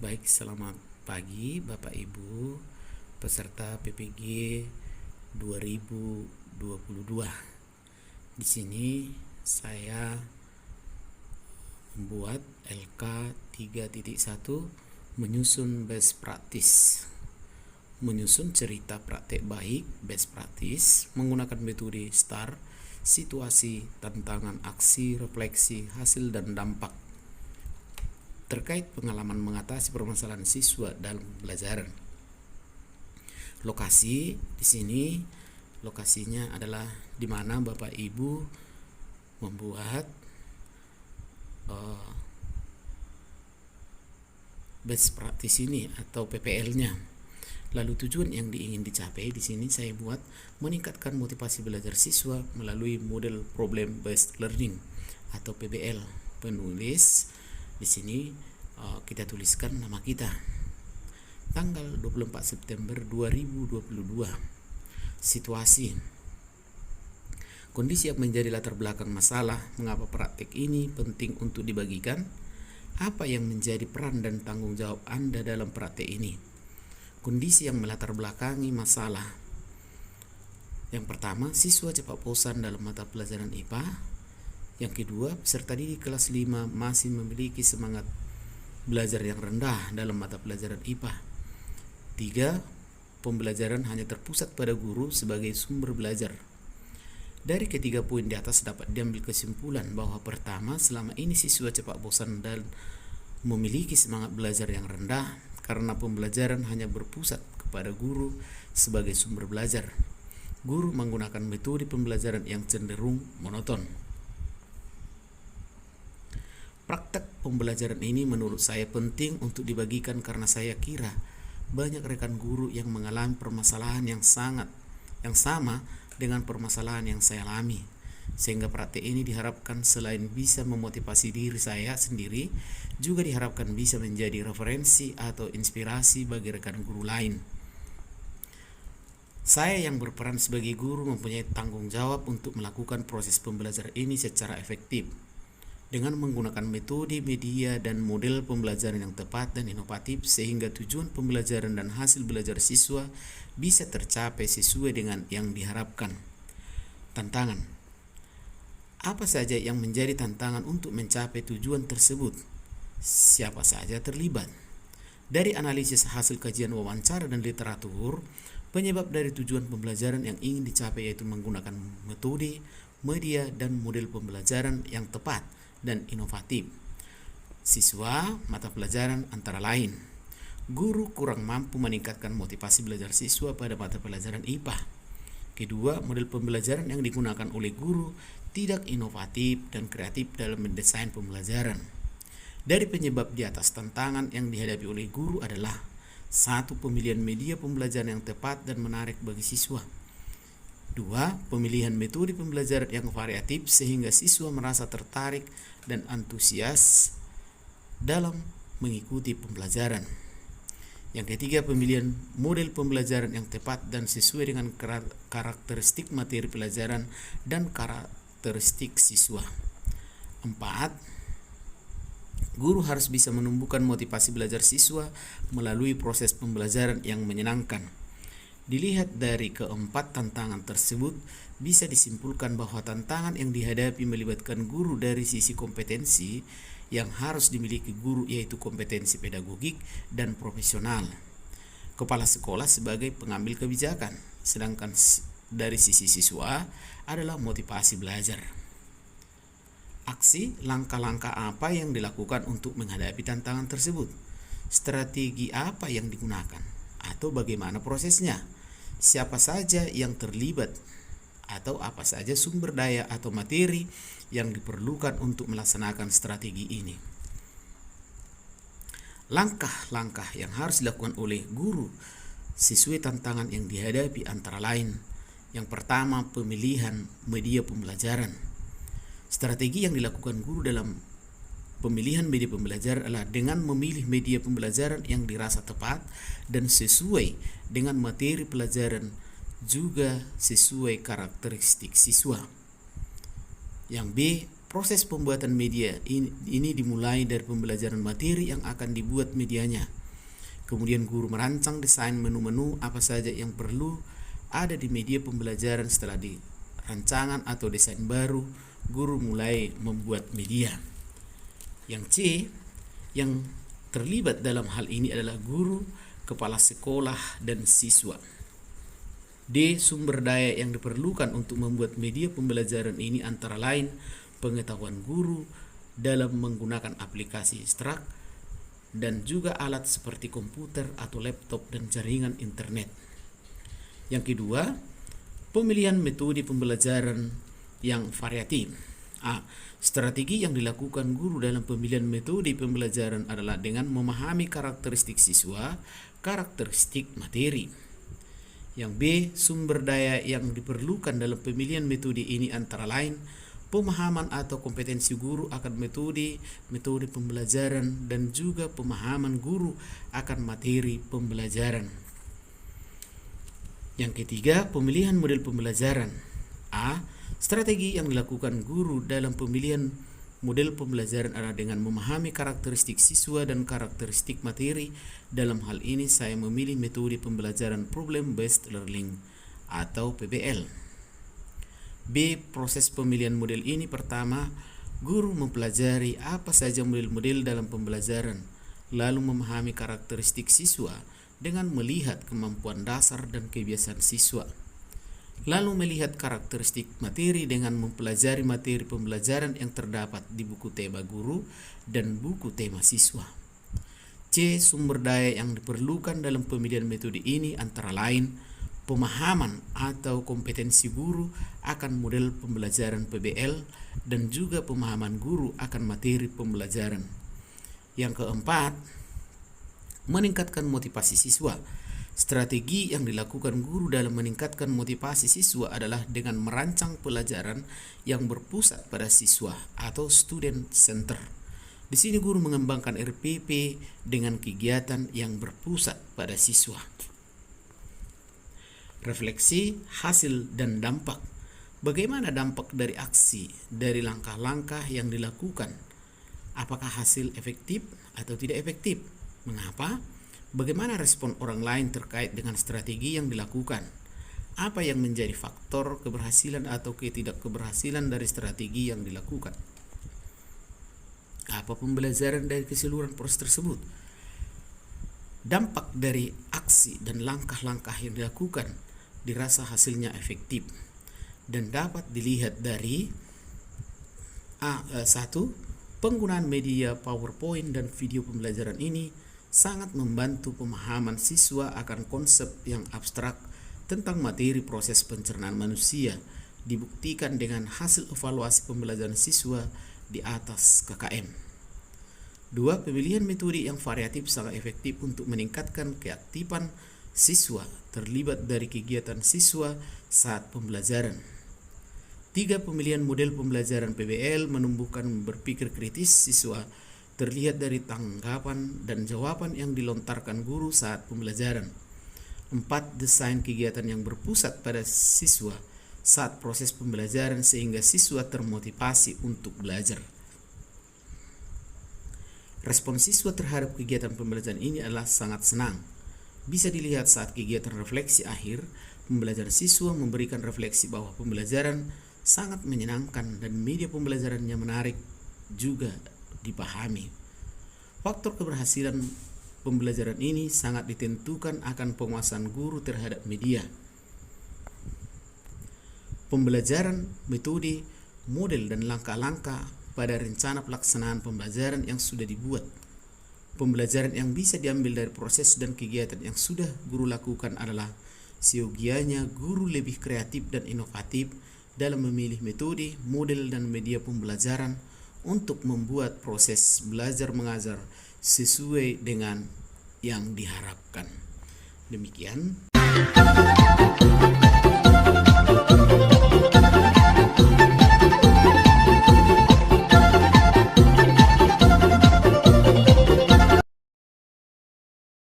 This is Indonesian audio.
Baik, selamat pagi Bapak Ibu peserta PPG 2022. Di sini saya membuat LK 3.1 menyusun best practice. Menyusun cerita praktek baik best practice menggunakan metode STAR, situasi, tantangan, aksi, refleksi, hasil dan dampak terkait pengalaman mengatasi permasalahan siswa dalam pembelajaran. Lokasi di sini, lokasinya adalah di mana Bapak Ibu membuat best practice ini atau PPL-nya. Lalu tujuan yang ingin dicapai di sini saya buat meningkatkan motivasi belajar siswa melalui model problem based learning atau PBL. Penulis di sini kita tuliskan nama kita. Tanggal 24 September 2022. Situasi. Kondisi yang menjadi latar belakang masalah, mengapa praktek ini penting untuk dibagikan, apa yang menjadi peran dan tanggung jawab Anda dalam praktek ini. Kondisi yang melatar belakangi masalah. Yang pertama, siswa cepat bosan dalam mata pelajaran IPA. Yang kedua, peserta didik kelas 5 masih memiliki semangat belajar yang rendah dalam mata pelajaran IPA. 3. Pembelajaran hanya terpusat pada guru sebagai sumber belajar. Dari ketiga poin di atas dapat diambil kesimpulan bahwa pertama, selama ini siswa cepat bosan dan memiliki semangat belajar yang rendah karena pembelajaran hanya berpusat kepada guru sebagai sumber belajar. Guru menggunakan metode pembelajaran yang cenderung monoton. Praktek pembelajaran ini menurut saya penting untuk dibagikan karena saya kira banyak rekan guru yang mengalami permasalahan yang sama dengan permasalahan yang saya alami. Sehingga praktek ini diharapkan selain bisa memotivasi diri saya sendiri, juga diharapkan bisa menjadi referensi atau inspirasi bagi rekan guru lain. Saya yang berperan sebagai guru mempunyai tanggung jawab untuk melakukan proses pembelajaran ini secara efektif dengan menggunakan metode, media, dan model pembelajaran yang tepat dan inovatif sehingga tujuan pembelajaran dan hasil belajar siswa bisa tercapai sesuai dengan yang diharapkan. Tantangan. Apa saja yang menjadi tantangan untuk mencapai tujuan tersebut? Siapa saja terlibat? Dari analisis hasil kajian wawancara dan literatur, penyebab dari tujuan pembelajaran yang ingin dicapai yaitu menggunakan metode, media, dan model pembelajaran yang tepat dan inovatif. Siswa mata pelajaran antara lain, guru kurang mampu meningkatkan motivasi belajar siswa pada mata pelajaran IPA. Kedua, model pembelajaran yang digunakan oleh guru tidak inovatif dan kreatif dalam mendesain pembelajaran. Dari penyebab di atas, tantangan yang dihadapi oleh guru adalah 1. Pemilihan media pembelajaran yang tepat dan menarik bagi siswa. 2. Pemilihan metode pembelajaran yang variatif sehingga siswa merasa tertarik dan antusias dalam mengikuti pembelajaran. Yang ketiga, pemilihan model pembelajaran yang tepat dan sesuai dengan karakteristik materi pelajaran dan karakteristik siswa. 4. Guru harus bisa menumbuhkan motivasi belajar siswa melalui proses pembelajaran yang menyenangkan. Dilihat dari keempat tantangan tersebut, bisa disimpulkan bahwa tantangan yang dihadapi melibatkan guru dari sisi kompetensi yang harus dimiliki guru yaitu kompetensi pedagogik dan profesional. Kepala sekolah sebagai pengambil kebijakan, sedangkan dari sisi siswa adalah motivasi belajar. Aksi, langkah-langkah apa yang dilakukan untuk menghadapi tantangan tersebut? Strategi apa yang digunakan? Atau bagaimana prosesnya? Siapa saja yang terlibat? Atau apa saja sumber daya atau materi yang diperlukan untuk melaksanakan strategi ini? Langkah-langkah yang harus dilakukan oleh guru sesuai tantangan yang dihadapi antara lain. Yang pertama, pemilihan media pembelajaran. Strategi yang dilakukan guru dalam pemilihan media pembelajaran adalah dengan memilih media pembelajaran yang dirasa tepat dan sesuai dengan materi pelajaran juga sesuai karakteristik siswa. Yang B, proses pembuatan media ini dimulai dari pembelajaran materi yang akan dibuat medianya. Kemudian guru merancang desain menu-menu apa saja yang perlu ada di media pembelajaran. Setelah di rancangan atau desain baru, guru mulai membuat media. Yang C, yang terlibat dalam hal ini adalah guru, kepala sekolah, dan siswa. D, sumber daya yang diperlukan untuk membuat media pembelajaran ini antara lain pengetahuan guru dalam menggunakan aplikasi ekstrak dan juga alat seperti komputer atau laptop dan jaringan internet. Yang kedua, pemilihan metode pembelajaran yang variatif. A, strategi yang dilakukan guru dalam pemilihan metode pembelajaran adalah dengan memahami karakteristik siswa, karakteristik materi. Yang B, sumber daya yang diperlukan dalam pemilihan metode ini antara lain pemahaman atau kompetensi guru akan metode pembelajaran dan juga pemahaman guru akan materi pembelajaran. Yang ketiga, pemilihan model pembelajaran. A, strategi yang dilakukan guru dalam pemilihan model pembelajaran adalah dengan memahami karakteristik siswa dan karakteristik materi. Dalam hal ini saya memilih metode pembelajaran Problem Based Learning atau PBL. B, proses pemilihan model ini pertama, guru mempelajari apa saja model-model dalam pembelajaran, lalu memahami karakteristik siswa dengan melihat kemampuan dasar dan kebiasaan siswa. Lalu melihat karakteristik materi dengan mempelajari materi pembelajaran yang terdapat di buku tema guru dan buku tema siswa. C, sumber daya yang diperlukan dalam pemilihan metode ini antara lain pemahaman atau kompetensi guru akan model pembelajaran PBL dan juga pemahaman guru akan materi pembelajaran. Yang keempat, meningkatkan motivasi siswa. Strategi yang dilakukan guru dalam meningkatkan motivasi siswa adalah dengan merancang pelajaran yang berpusat pada siswa atau student center. Di sini guru mengembangkan RPP dengan kegiatan yang berpusat pada siswa. Refleksi, hasil, dan dampak. Bagaimana dampak dari aksi, dari langkah-langkah yang dilakukan? Apakah hasil efektif atau tidak efektif? Mengapa? Bagaimana respon orang lain terkait dengan strategi yang dilakukan? Apa yang menjadi faktor keberhasilan atau ketidakkeberhasilan dari strategi yang dilakukan? Apa pembelajaran dari keseluruhan proses tersebut? Dampak dari aksi dan langkah-langkah yang dilakukan dirasa hasilnya efektif dan dapat dilihat dari satu, penggunaan media PowerPoint dan video pembelajaran ini sangat membantu pemahaman siswa akan konsep yang abstrak tentang materi proses pencernaan manusia, dibuktikan dengan hasil evaluasi pembelajaran siswa di atas KKM. 2, pemilihan metode yang variatif sangat efektif untuk meningkatkan keaktifan siswa terlibat dari kegiatan siswa saat pembelajaran. 3, pemilihan model pembelajaran PBL menumbuhkan berpikir kritis siswa terlihat dari tanggapan dan jawaban yang dilontarkan guru saat pembelajaran. 4, desain kegiatan yang berpusat pada siswa saat proses pembelajaran sehingga siswa termotivasi untuk belajar. Respon siswa terhadap kegiatan pembelajaran ini adalah sangat senang. Bisa dilihat saat kegiatan refleksi akhir, pembelajaran siswa memberikan refleksi bahwa pembelajaran sangat menyenangkan dan media pembelajarannya menarik juga dipahami. Faktor keberhasilan pembelajaran ini sangat ditentukan akan penguasaan guru terhadap media. Pembelajaran, metode, model, dan langkah-langkah pada rencana pelaksanaan pembelajaran yang sudah dibuat. Pembelajaran yang bisa diambil dari proses dan kegiatan yang sudah guru lakukan adalah seyogianya guru lebih kreatif dan inovatif dalam memilih metode, model, dan media pembelajaran untuk membuat proses belajar mengajar sesuai dengan yang diharapkan. Demikian.